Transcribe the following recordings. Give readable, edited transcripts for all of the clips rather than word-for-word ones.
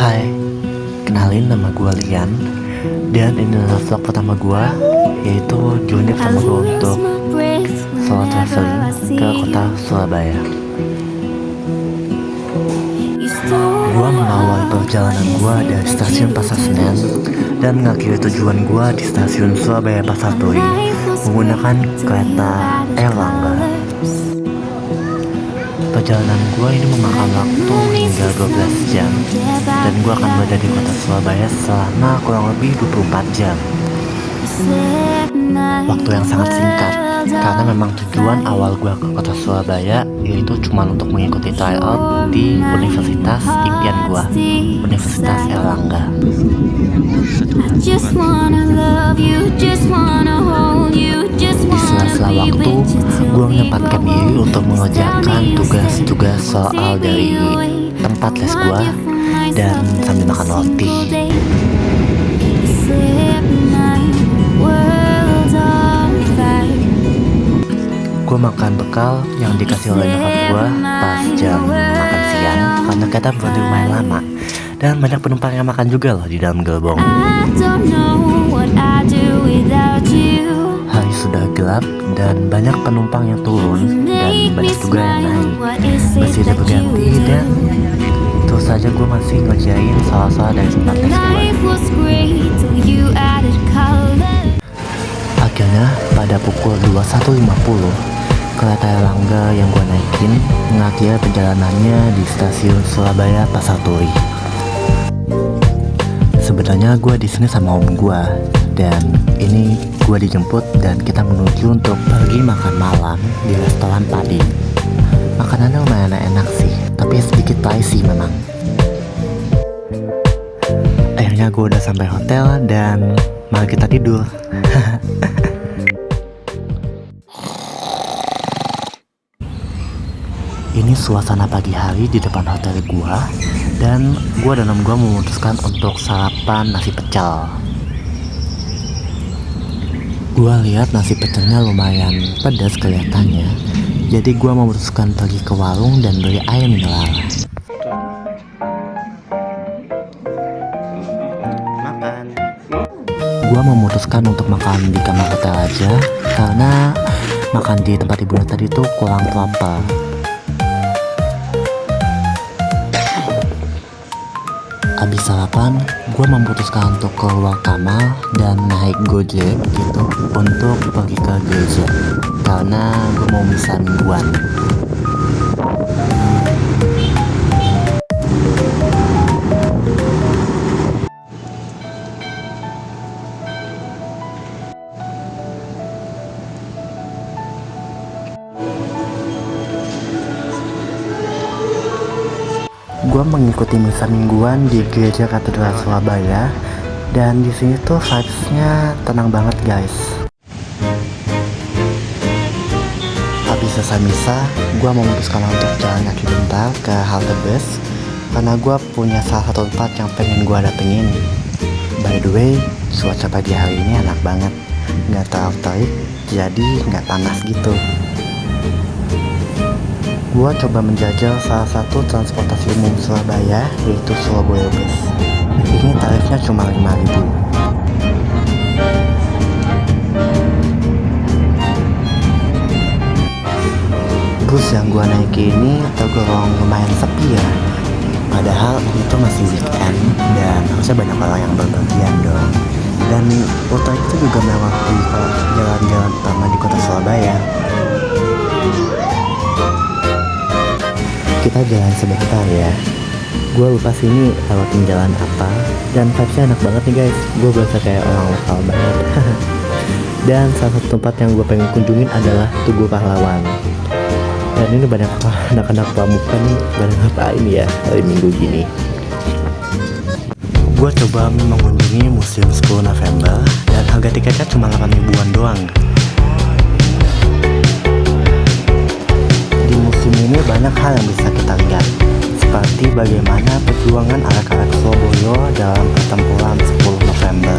Hai, kenalin nama gue Lian. Dan ini adalah vlog pertama gue, yaitu journey pertama gue untuk solo traveling ke kota Surabaya. Gue mengawali perjalanan gue dari stasiun Pasar Senen dan mengakhiri tujuan gue di stasiun Surabaya Pasar Turi menggunakan kereta Erlangga. Perjalanan gue ini memakan waktu hingga 12 jam dan gue akan berada di kota Surabaya selama kurang lebih 24 jam. Waktu yang sangat singkat karena memang tujuan awal gue ke kota Surabaya yaitu cuma untuk mengikuti tryout di Universitas impian gue, Universitas Erlangga. Di sela-sela waktu, gue menyempatkan diri untuk mengerjakan tugas-tugas soal dari tempat les gue dan sambil makan roti. Gue makan bekal yang dikasih oleh nyokap gue pas jam makan siang karena kita berhenti lumayan lama dan banyak penumpang yang makan juga loh di dalam gerbong. Hari sudah gelap dan banyak penumpang yang turun dan banyak juga yang naik. Mesinnya berganti dan terus saja gue masih ngerjain soal-soal dari tempat les gue. Akhirnya pada pukul 21.50 kereta Erlangga yang gue naikin mengakhiri perjalanannya di stasiun Surabaya Pasar Turi. Sebenarnya gue di sini sama om gue dan ini gue dijemput dan kita menuju untuk pergi makan malam di restoran Padi. Makanannya lumayan enak sih, tapi sedikit pricey memang. Akhirnya gue udah sampai hotel dan mari kita tidur. Ini suasana pagi hari di depan hotel gua dan gua dan om gua memutuskan untuk sarapan nasi pecel. Gua lihat nasi pecelnya lumayan pedas kelihatannya, jadi gua memutuskan pergi ke warung dan beli air mineral. Gua memutuskan untuk makan di kamar hotel aja karena makan di tempat hiburan tadi tuh kurang proper. Habis sarapan, gue memutuskan untuk keluar kamar dan naik Gojek gitu untuk pergi ke gereja karena gue mau misa mingguan. Gue mengikuti misa mingguan di gereja Katedral Surabaya dan di sini tuh vibes-nya tenang banget guys. Habis selesai misa, gue memutuskan untuk jalan kaki bentar ke halte bus karena gue punya salah satu tempat yang pengen gue datengin. By the way, cuaca pagi hari ini enak banget, nggak terlalu terik, jadi nggak panas gitu. Gua coba menjajal salah satu transportasi umum Surabaya, yaitu Surabaya Bus. Ini tarifnya cuma 5.000. Bus yang gua naiki ini tergolong lumayan sepi ya. Padahal itu masih weekend dan harusnya banyak orang yang berpergian dong. Dan rute itu juga melewati jalan-jalan utama di kota Surabaya. Kita jalan sebentar ya. Gue lupa sih ini lewatin jalan apa. Dan vibesnya enak banget nih guys. Gue berasa kayak orang lokal banget. Dan salah satu tempat yang gue pengen kunjungin adalah Tugu Pahlawan. Dan ini banyak anak-anak pramuka nih. Pada ngapain ya hari Minggu gini. Gue coba mengunjungi Museum 10 November. Dan harga tiketnya cuma 8.000-an doang. Di museum ini banyak hal yang bisa kita lihat, seperti bagaimana perjuangan anak-anak Surabaya dalam pertempuran 10 November.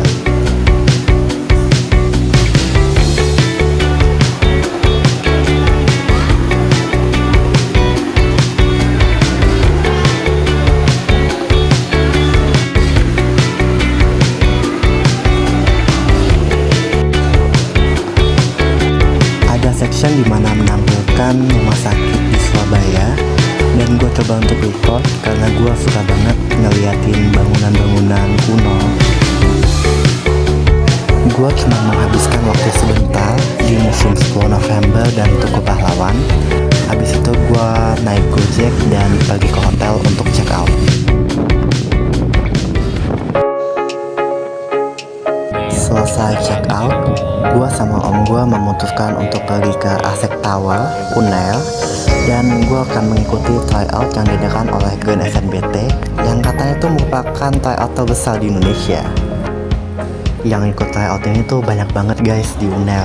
depan rumah sakit di Surabaya, dan gue coba untuk record karena gue suka banget ngeliatin bangunan-bangunan kuno. Gue cuma menghabiskan waktu sebentar di Museum 10 November dan Tugu Pahlawan. Habis itu gue naik Gojek dan pergi ke hotel untuk check out. Selesai check out, gue sama om gue memutuskan untuk pergi ke Asek Tower, Unair, dan gue akan mengikuti tryout yang diadakan oleh Grand SNBT yang katanya itu merupakan tryout terbesar di Indonesia. Yang ikut tryout ini tuh banyak banget guys di Unair.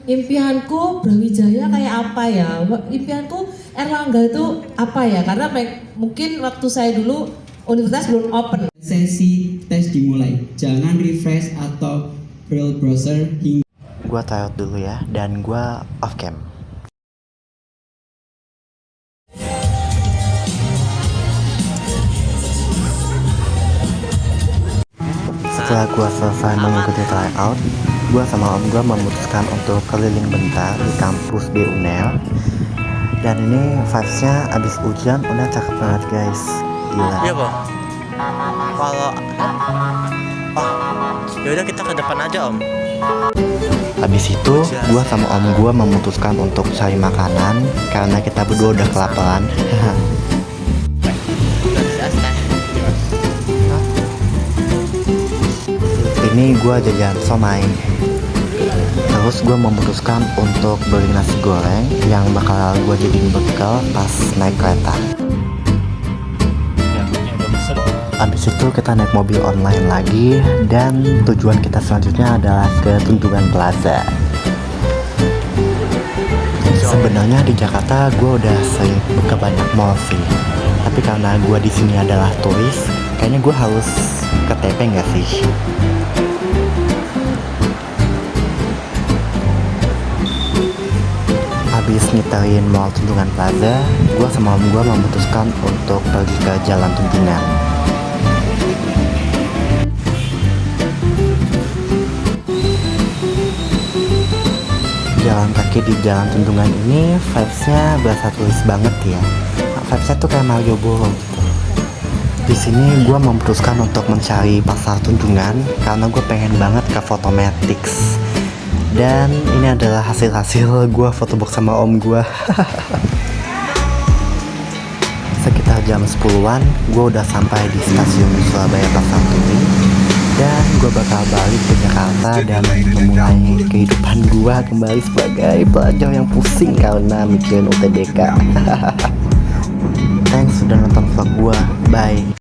Impianku Brawijaya kayak apa ya? Impianku Erlangga itu apa ya? Karena mungkin waktu saya dulu universitas belum open. Sesi tes dimulai. Jangan refresh atau braille browser hingga. Gua tryout dulu ya, dan gua off cam. Setelah gua selesai mengikuti tryout, gua sama om gua memutuskan untuk keliling bentar di kampus di Unair. Dan ini vibes-nya abis hujan udah cakep banget guys. Gila. Iya bang. Kalau yaudah kita ke depan aja om. Habis itu gua sama om gua memutuskan untuk cari makanan karena kita berdua udah kelaparan. Ini gua jajan somai. Terus gue memutuskan untuk beli nasi goreng yang bakal gue jadiin bekal pas naik kereta. Abis itu kita naik mobil online lagi, dan tujuan kita selanjutnya adalah ke Tunjungan Plaza. Sebenarnya di Jakarta gue udah sering ke banyak mall sih, tapi karena gue di sini adalah turis, kayaknya gue harus ke TP nggak sih? Habis ngiterin mall Tunjungan Plaza, gue sama om gue memutuskan untuk pergi ke Jalan Tunjungan. Jalan kaki di Jalan Tunjungan ini vibes-nya berasa turis banget ya. Vibes-nya tuh kayak Malioboro gitu. Di sini gue memutuskan untuk mencari pasar Tunjungan karena gue pengen banget ke Photometrics. Dan ini adalah hasil-hasil gue fotobox sama om gue. Sekitar jam 10-an gue udah sampai di stasiun Surabaya Pasar Turi, dan gue bakal balik ke Jakarta dan memulai kehidupan gue kembali sebagai pelajar yang pusing karena mikirin UTBK. Thanks sudah nonton vlog gue, bye.